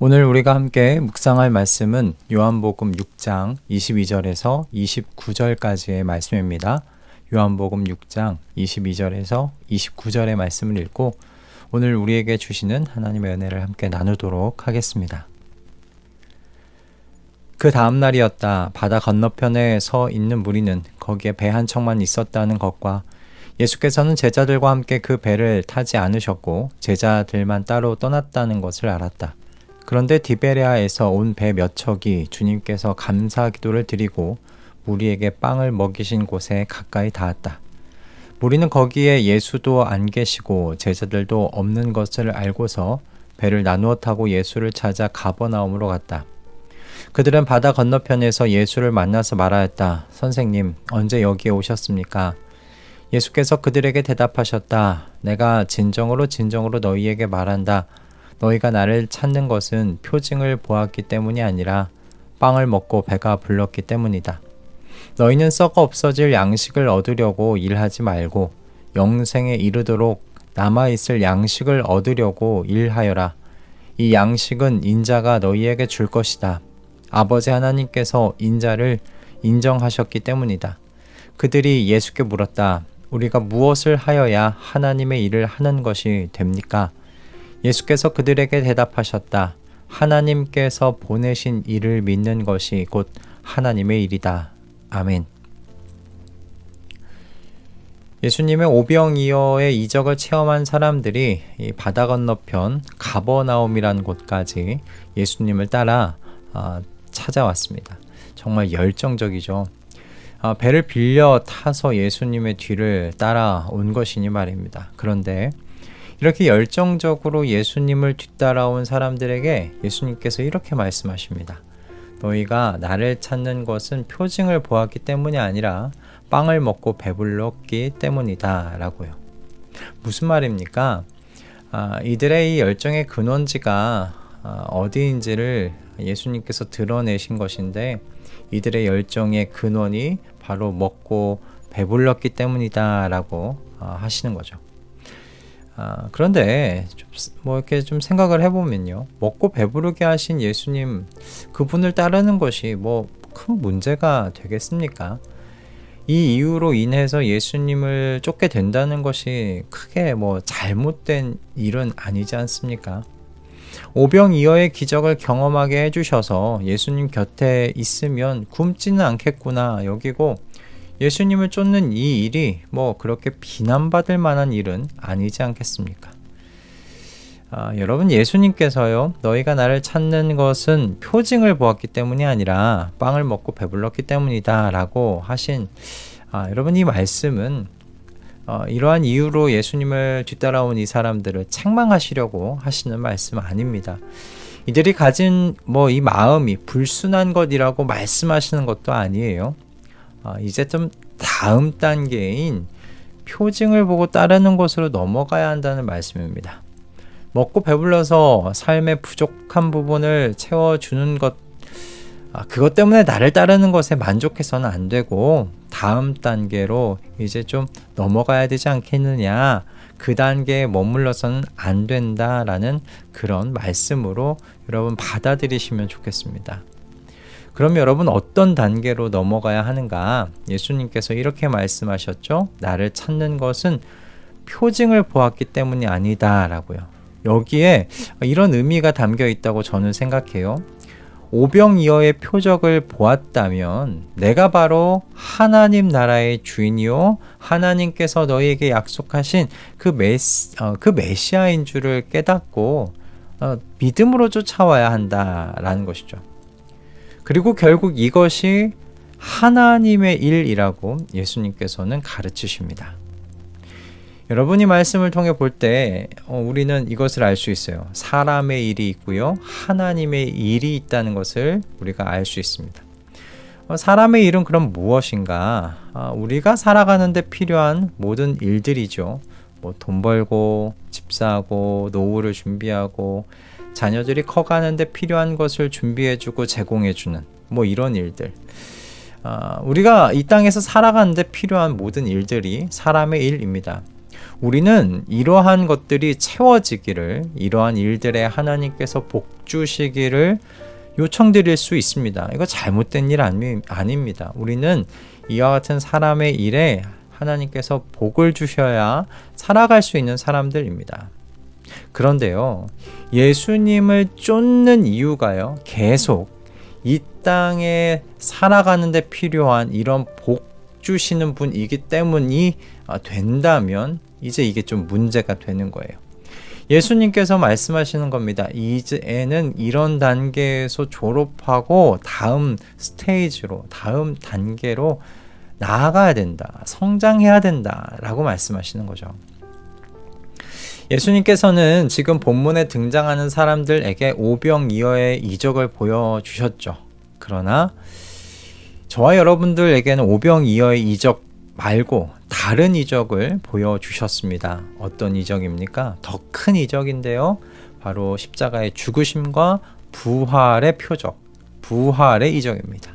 오늘 우리가 함께 묵상할 말씀은 요한복음 6장 22절에서 29절까지의 말씀입니다. 요한복음 6장 22절에서 29절의 말씀을 읽고 오늘 우리에게 주시는 하나님의 은혜를 함께 나누도록 하겠습니다. 그 다음 날이었다. 바다 건너편에 서 있는 무리는 거기에 배 한 척만 있었다는 것과 예수께서는 제자들과 함께 그 배를 타지 않으셨고 제자들만 따로 떠났다는 것을 알았다. 그런데 디베레아에서 온 배 몇 척이 주님께서 감사 기도를 드리고 무리에게 빵을 먹이신 곳에 가까이 닿았다. 무리는 거기에 예수도 안 계시고 제자들도 없는 것을 알고서 배를 나누어 타고 예수를 찾아 가버나움으로 갔다. 그들은 바다 건너편에서 예수를 만나서 말하였다. 선생님, 언제 여기에 오셨습니까? 예수께서 그들에게 대답하셨다. 내가 진정으로 너희에게 말한다. 너희가 나를 찾는 것은 표징을 보았기 때문이 아니라 빵을 먹고 배가 불렀기 때문이다. 너희는 썩어 없어질 양식을 얻으려고 일하지 말고 영생에 이르도록 남아있을 양식을 얻으려고 일하여라. 이 양식은 인자가 너희에게 줄 것이다. 아버지 하나님께서 인자를 인정하셨기 때문이다. 그들이 예수께 물었다. 우리가 무엇을 하여야 하나님의 일을 하는 것이 됩니까? 예수께서 그들에게 대답하셨다. 하나님께서 보내신 이를 믿는 것이 곧 하나님의 일이다. 아멘. 예수님의 오병이어의 이적을 체험한 사람들이 이 바다 건너편 가버나움이란 곳까지 예수님을 따라 찾아왔습니다. 정말 열정적이죠. 배를 빌려 타서 예수님의 뒤를 따라온 것이니 말입니다. 그런데 이렇게 열정적으로 예수님을 뒤따라온 사람들에게 예수님께서 이렇게 말씀하십니다. 너희가 나를 찾는 것은 표징을 보았기 때문이 아니라 빵을 먹고 배불렀기 때문이다 라고요. 무슨 말입니까? 이들의 이 열정의 근원지가 어디인지를 예수님께서 드러내신 것인데 이들의 열정의 근원이 바로 먹고 배불렀기 때문이다 라고 하시는 거죠. 그런데 이렇게 좀 생각을 해보면요. 먹고 배부르게 하신 예수님, 그분을 따르는 것이 큰 문제가 되겠습니까? 이 이유로 인해서 예수님을 쫓게 된다는 것이 크게 잘못된 일은 아니지 않습니까? 오병이어의 기적을 경험하게 해주셔서 예수님 곁에 있으면 굶지는 않겠구나 여기고 예수님을 쫓는 이 일이 그렇게 비난받을 만한 일은 아니지 않겠습니까? 여러분, 예수님께서요, 너희가 나를 찾는 것은 표징을 보았기 때문이 아니라 빵을 먹고 배불렀기 때문이다 라고 하신 여러분, 이 말씀은 이러한 이유로 예수님을 뒤따라온 이 사람들을 책망하시려고 하시는 말씀 아닙니다. 이들이 가진 이 마음이 불순한 것이라고 말씀하시는 것도 아니에요. 이제 좀 다음 단계인 표징을 보고 따르는 것으로 넘어가야 한다는 말씀입니다. 먹고 배불러서 삶의 부족한 부분을 채워주는 것, 그것 때문에 나를 따르는 것에 만족해서는 안 되고 다음 단계로 이제 좀 넘어가야 되지 않겠느냐, 그 단계에 머물러서는 안 된다라는 그런 말씀으로 여러분 받아들이시면 좋겠습니다. 그럼 여러분, 어떤 단계로 넘어가야 하는가? 예수님께서 이렇게 말씀하셨죠. 나를 찾는 것은 표징을 보았기 때문이 아니다 라고요. 여기에 이런 의미가 담겨 있다고 저는 생각해요. 오병이어의 표적을 보았다면 내가 바로 하나님 나라의 주인이요 하나님께서 너희에게 약속하신 그 메시아인 줄을 깨닫고 믿음으로 쫓아와야 한다라는 것이죠. 그리고 결국 이것이 하나님의 일이라고 예수님께서는 가르치십니다. 여러분이 말씀을 통해 볼 때 우리는 이것을 알 수 있어요. 사람의 일이 있고요. 하나님의 일이 있다는 것을 우리가 알 수 있습니다. 사람의 일은 그럼 무엇인가? 우리가 살아가는 데 필요한 모든 일들이죠. 돈 벌고 집 사고 노후를 준비하고 자녀들이 커가는 데 필요한 것을 준비해주고 제공해주는 이런 일들. 우리가 이 땅에서 살아가는 데 필요한 모든 일들이 사람의 일입니다. 우리는 이러한 것들이 채워지기를, 이러한 일들에 하나님께서 복 주시기를 요청드릴 수 있습니다. 이거 잘못된 일 아닙니다. 우리는 이와 같은 사람의 일에 하나님께서 복을 주셔야 살아갈 수 있는 사람들입니다. 그런데요, 예수님을 쫓는 이유가요, 계속 이 땅에 살아가는 데 필요한 이런 복 주시는 분이기 때문이 된다면 이제 이게 좀 문제가 되는 거예요. 예수님께서 말씀하시는 겁니다. 이제는 이런 단계에서 졸업하고 다음 스테이지로, 다음 단계로 나아가야 된다, 성장해야 된다 라고 말씀하시는 거죠. 예수님께서는 지금 본문에 등장하는 사람들에게 오병이어의 이적을 보여주셨죠. 그러나 저와 여러분들에게는 오병이어의 이적 말고 다른 이적을 보여주셨습니다. 어떤 이적입니까? 더 큰 이적인데요. 바로 십자가의 죽으심과 부활의 표적, 부활의 이적입니다.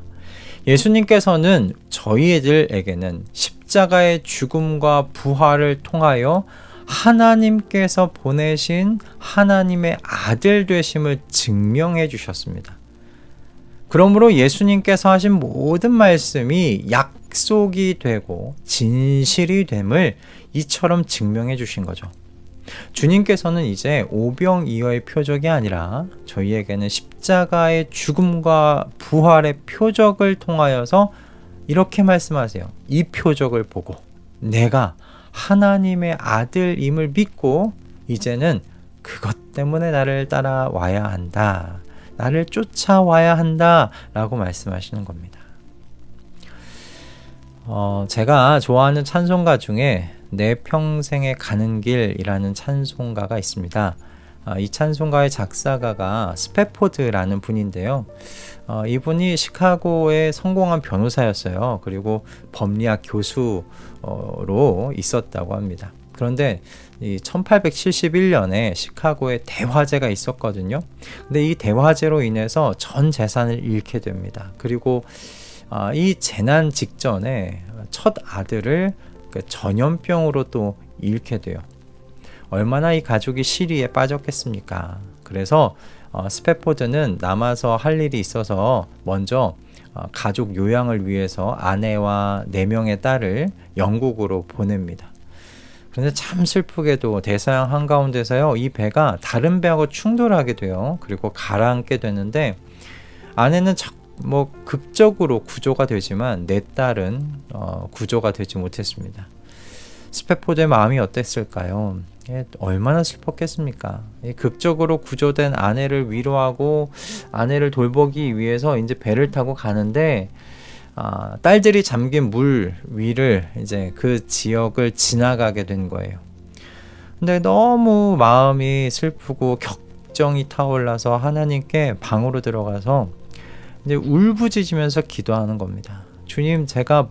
예수님께서는 저희들에게는 십자가의 죽음과 부활을 통하여 하나님께서 보내신 하나님의 아들 되심을 증명해 주셨습니다. 그러므로 예수님께서 하신 모든 말씀이 약속이 되고 진실이 됨을 이처럼 증명해 주신 거죠. 주님께서는 이제 오병이어의 표적이 아니라 저희에게는 십자가의 죽음과 부활의 표적을 통하여서 이렇게 말씀하세요. 이 표적을 보고 내가 하나님의 아들임을 믿고 이제는 그것 때문에 나를 따라와야 한다, 나를 쫓아와야 한다 라고 말씀하시는 겁니다. 제가 좋아하는 찬송가 중에 내 평생에 가는 길이라는 찬송가가 있습니다. 이 찬송가의 작사가가 스패포드라는 분인데요. 이분이 시카고의 성공한 변호사였어요. 그리고 법리학 교수로 있었다고 합니다. 그런데 1871년에 시카고에 대화재가 있었거든요. 근데 이 대화재로 인해서 전 재산을 잃게 됩니다. 그리고 이 재난 직전에 첫 아들을 전염병으로 또 잃게 돼요. 얼마나 이 가족이 시리에 빠졌겠습니까? 그래서 스패포드는 남아서 할 일이 있어서 먼저 가족 요양을 위해서 아내와 4명의 딸을 영국으로 보냅니다. 그런데 참 슬프게도 대서양 한가운데서요, 이 배가 다른 배하고 충돌하게 돼요. 그리고 가라앉게 되는데 아내는 극적으로 구조가 되지만 내 딸은 구조가 되지 못했습니다. 스패포드의 마음이 어땠을까요? 얼마나 슬펐겠습니까? 극적으로 구조된 아내를 위로하고 아내를 돌보기 위해서 이제 배를 타고 가는데 딸들이 잠긴 물 위를 이제 그 지역을 지나가게 된 거예요. 근데 너무 마음이 슬프고 격정이 타올라서 하나님께 방으로 들어가서 이제 울부짖으면서 기도하는 겁니다. 주님, 제가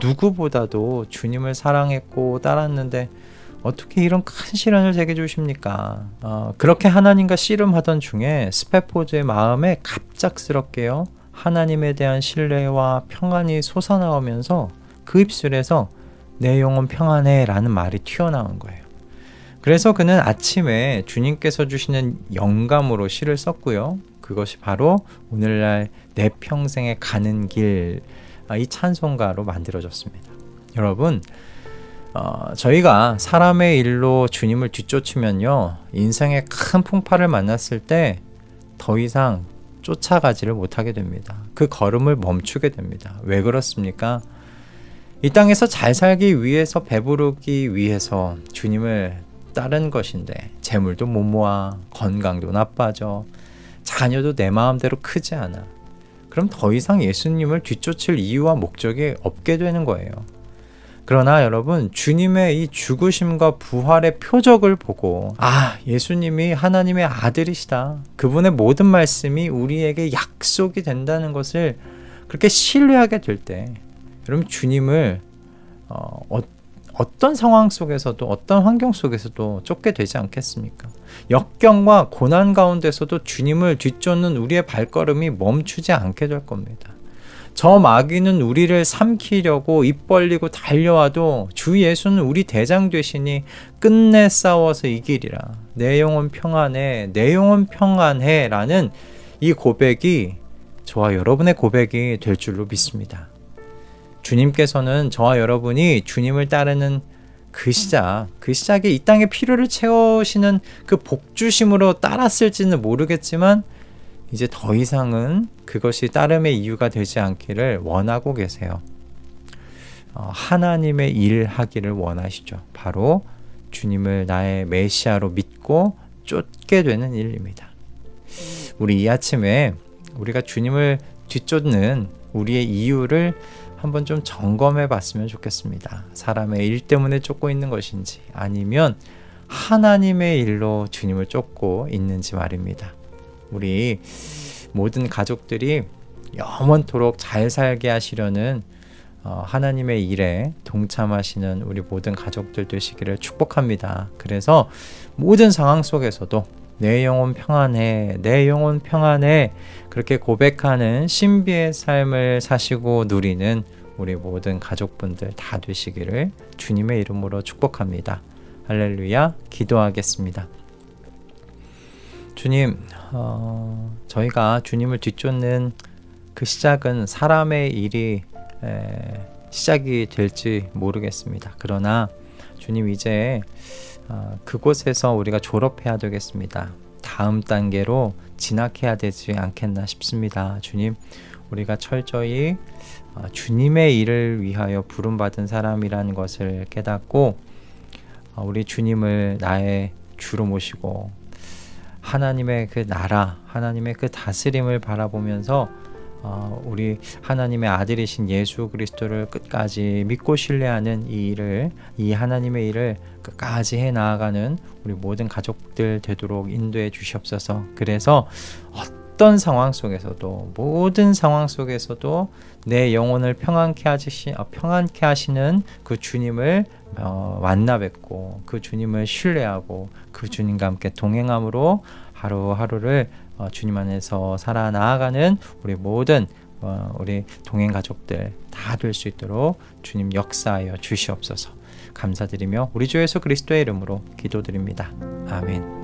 누구보다도 주님을 사랑했고 따랐는데 어떻게 이런 큰 시련을 제게 주십니까? 그렇게 하나님과 씨름하던 중에 스패포드의 마음에 갑작스럽게요, 하나님에 대한 신뢰와 평안이 솟아나오면서 그 입술에서 내 영혼 평안해 라는 말이 튀어나온 거예요. 그래서 그는 아침에 주님께서 주시는 영감으로 시를 썼고요. 그것이 바로 오늘날 내 평생에 가는 길, 이 찬송가로 만들어졌습니다. 여러분, 저희가 사람의 일로 주님을 뒤쫓으면요, 인생의 큰 풍파를 만났을 때 더 이상 쫓아가지를 못하게 됩니다. 그 걸음을 멈추게 됩니다. 왜 그렇습니까? 이 땅에서 잘 살기 위해서, 배부르기 위해서 주님을 따른 것인데 재물도 못 모아, 건강도 나빠져, 자녀도 내 마음대로 크지 않아. 그럼 더 이상 예수님을 뒤쫓을 이유와 목적이 없게 되는 거예요. 그러나 여러분, 주님의 이 죽으심과 부활의 표적을 보고 예수님이 하나님의 아들이시다, 그분의 모든 말씀이 우리에게 약속이 된다는 것을 그렇게 신뢰하게 될 때, 여러분, 주님을 어떤 상황 속에서도, 어떤 환경 속에서도 쫓게 되지 않겠습니까? 역경과 고난 가운데서도 주님을 뒤쫓는 우리의 발걸음이 멈추지 않게 될 겁니다. 저 마귀는 우리를 삼키려고 입 벌리고 달려와도 주 예수는 우리 대장 되시니 끝내 싸워서 이기리라. 내 영혼 평안해, 내 영혼 평안해 라는 이 고백이 저와 여러분의 고백이 될 줄로 믿습니다. 주님께서는 저와 여러분이 주님을 따르는 그 시작에 이 땅의 필요를 채우시는 그 복주심으로 따랐을지는 모르겠지만 이제 더 이상은 그것이 따름의 이유가 되지 않기를 원하고 계세요. 하나님의 일하기를 원하시죠. 바로 주님을 나의 메시아로 믿고 쫓게 되는 일입니다. 우리 이 아침에 우리가 주님을 뒤쫓는 우리의 이유를 한번 좀 점검해 봤으면 좋겠습니다. 사람의 일 때문에 쫓고 있는 것인지 아니면 하나님의 일로 주님을 쫓고 있는지 말입니다. 우리 모든 가족들이 영원토록 잘 살게 하시려는 하나님의 일에 동참하시는 우리 모든 가족들 되시기를 축복합니다. 그래서 모든 상황 속에서도 내 영혼 평안해, 내 영혼 평안해 그렇게 고백하는 신비의 삶을 사시고 누리는 우리 모든 가족분들 다 되시기를 주님의 이름으로 축복합니다. 할렐루야. 기도하겠습니다. 주님, 저희가 주님을 뒤쫓는 그 시작은 사람의 일이 시작이 될지 모르겠습니다. 그러나 주님 이제 그곳에서 우리가 졸업해야 되겠습니다. 다음 단계로 진학해야 되지 않겠나 싶습니다. 주님, 우리가 철저히 주님의 일을 위하여 부름받은 사람이라는 것을 깨닫고 우리 주님을 나의 주로 모시고 하나님의 그 나라, 하나님의 그 다스림을 바라보면서 우리 하나님의 아들이신 예수 그리스도를 끝까지 믿고 신뢰하는 이 하나님의 일을 끝까지 해 나아가는 우리 모든 가족들 되도록 인도해 주시옵소서. 그래서 어떤 상황 속에서도 모든 상황 속에서도 내 영혼을 평안케 하시는 그 주님을 만나 뵙고 그 주님을 신뢰하고 그 주님과 함께 동행함으로 하루하루를 주님 안에서 살아나가는 우리 모든 우리 동행 가족들 다 될 수 있도록 주님 역사하여 주시옵소서. 감사드리며 우리 주 예수 그리스도의 이름으로 기도드립니다. 아멘.